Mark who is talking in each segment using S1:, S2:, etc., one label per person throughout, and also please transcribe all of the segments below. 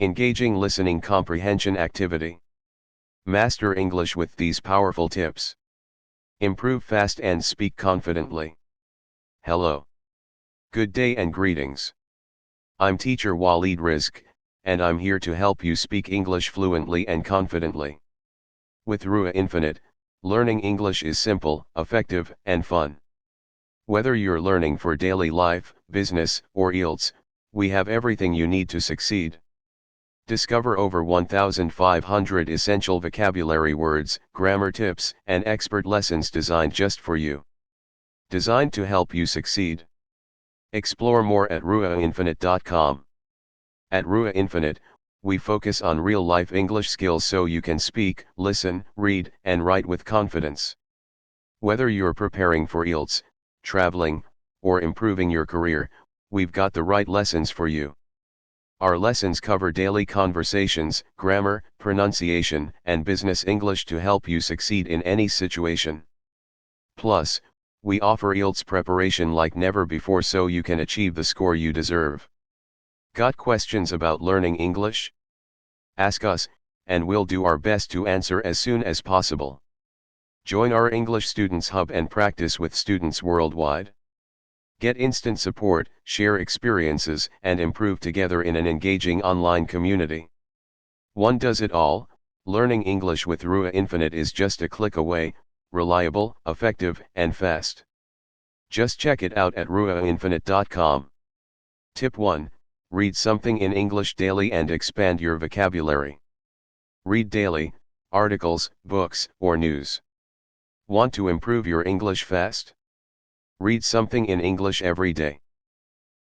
S1: Engaging listening comprehension activity. Master English with these powerful tips. Improve fast and speak confidently. Hello. Good day and greetings. I'm Teacher Waleed, and I'm here to help you speak English fluently and confidently. With Ruaa Infinite, learning English is simple, effective, and fun. Whether you're learning for daily life, business, or IELTS, we have everything you need to succeed. Discover over 1,500 essential vocabulary words, grammar tips, and expert lessons designed just for you. Designed to help you succeed. Explore more at ruaainfinite.com. At Ruaa Infinite, we focus on real-life English skills so you can speak, listen, read, and write with confidence. Whether you're preparing for IELTS, traveling, or improving your career, we've got the right lessons for you. Our lessons cover daily conversations, grammar, pronunciation, and business English to help you succeed in any situation. Plus, we offer IELTS preparation like never before so you can achieve the score you deserve. Got questions about learning English? Ask us, and we'll do our best to answer as soon as possible. Join our English Students Hub and practice with students worldwide. Get instant support, share experiences, and improve together in an engaging online community. One does it all. Learning English with Ruaa Infinite is just a click away, reliable, effective, and fast. Just check it out at ruaainfinite.com. Tip 1. Read something in English daily and expand your vocabulary. Read daily, articles, books, or news. Want to improve your English fast? Read something in English every day.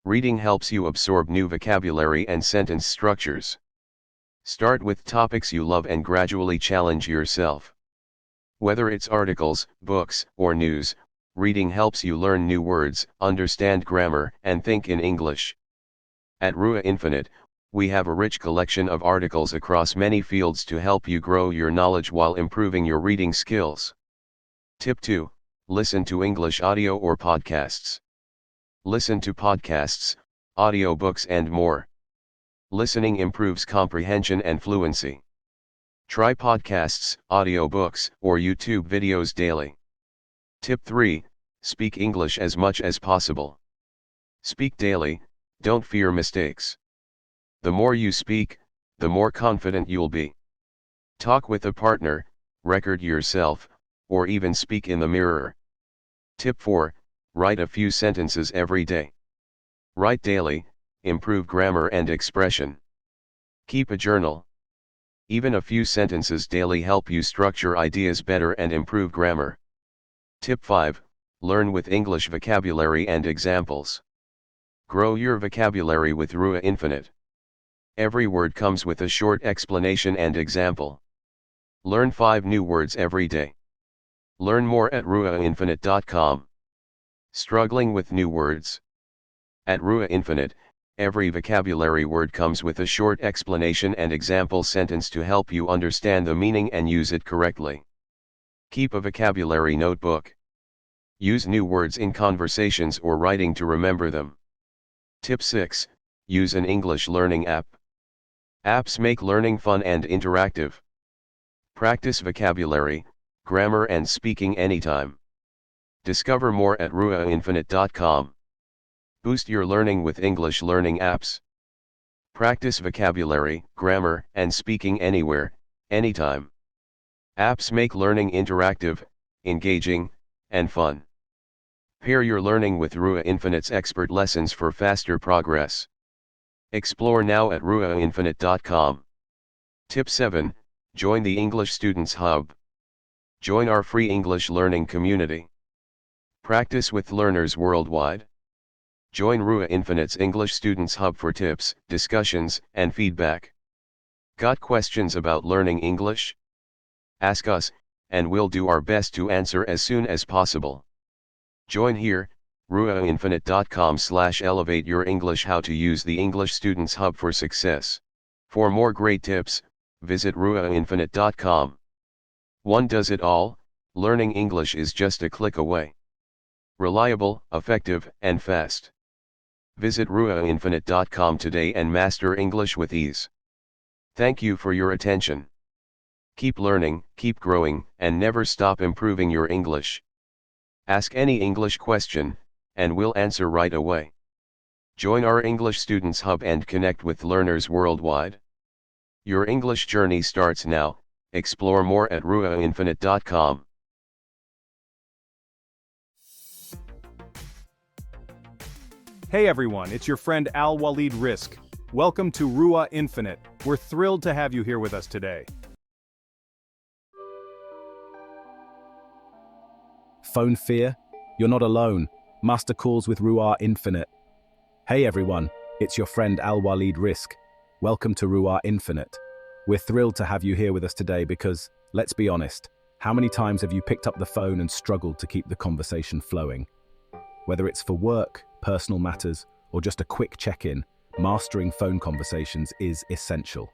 S1: Reading helps you absorb new vocabulary and sentence structures. Start with topics you love and gradually challenge yourself. Whether it's articles, books, or news, reading helps you learn new words, understand grammar, and think in English. At Ruaa Infinite, we have a rich collection of articles across many fields to help you grow your knowledge while improving your reading skills. Tip 2. Listen to English audio or podcasts. Listen to podcasts, audiobooks, and more. Listening improves comprehension and fluency. Try podcasts, audiobooks, or YouTube videos daily. Tip 3. Speak English as much as possible. Speak daily, don't fear mistakes. The more you speak, the more confident you'll be. Talk with a partner, record yourself, or even speak in the mirror. Tip 4. Write a few sentences every day. Write daily, improve grammar and expression. Keep a journal. Even a few sentences daily help you structure ideas better and improve grammar. Tip 5. Learn with English vocabulary and examples. Grow your vocabulary with Ruaa Infinite. Every word comes with a short explanation and example. Learn 5 new words every day. Learn more at ruaainfinite.com. Struggling with new words? At Ruaa Infinite, every vocabulary word comes with a short explanation and example sentence to help you understand the meaning and use it correctly. Keep a vocabulary notebook. Use new words in conversations or writing to remember them. Tip 6. Use an English learning app. Apps make learning fun and interactive. Practice vocabulary, grammar, and speaking anytime. Discover more at ruaainfinite.com. Boost your learning with English learning apps. Practice vocabulary, grammar, and speaking anywhere, anytime. Apps make learning interactive, engaging, and fun. Pair your learning with Ruaa Infinite's expert lessons for faster progress. Explore now at ruaainfinite.com. Tip 7. Join the English Students Hub. Join our free English learning community. Practice with learners worldwide. Join Ruaa Infinite's English Students Hub for tips, discussions, and feedback. Got questions about learning English? Ask us, and we'll do our best to answer as soon as possible. Join here, ruaainfinite.com/elevate your English. How to use the English Students Hub for success. For more great tips, visit ruaainfinite.com. One does it all. Learning English is just a click away. Reliable, effective, and fast. Visit ruaainfinite.com today and master English with ease. Thank you for your attention. Keep learning, keep growing, and never stop improving your English. Ask any English question, and we'll answer right away. Join our English Students Hub and connect with learners worldwide. Your English journey starts now. Explore more at ruaainfinite.com.
S2: Hey everyone, it's your friend Waleed Risk. Welcome to Ruaa Infinite. We're thrilled to have you here with us today.
S3: Phone fear? You're not alone. Master calls with Ruaa Infinite. Hey everyone, it's your friend Waleed Risk. Welcome to Ruaa Infinite. We're thrilled to have you here with us today because, let's be honest, how many times have you picked up the phone and struggled to keep the conversation flowing? Whether it's for work, personal matters, or just a quick check-in, mastering phone conversations is essential.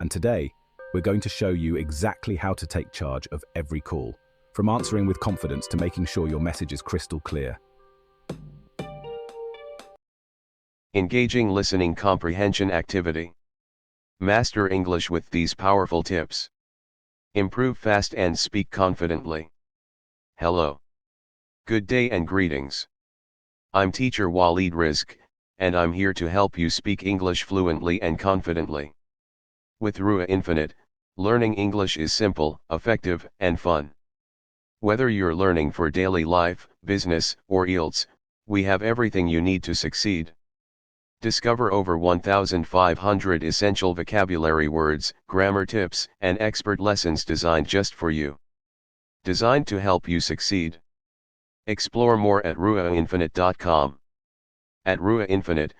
S3: And today, we're going to show you exactly how to take charge of every call, from answering with confidence to making sure your message is crystal clear.
S1: Engaging listening comprehension activity. Master English with these powerful tips. Improve fast and speak confidently. Hello. Good day and greetings. I'm Teacher Waleed Risk, and I'm here to help you speak English fluently and confidently. With Ruaa Infinite, learning English is simple, effective, and fun. Whether you're learning for daily life, business, or IELTS, we have everything you need to succeed. Discover over 1,500 essential vocabulary words, grammar tips, and expert lessons designed just for you. Designed to help you succeed. Explore more at ruaainfinite.com. At Ruaa Infinite,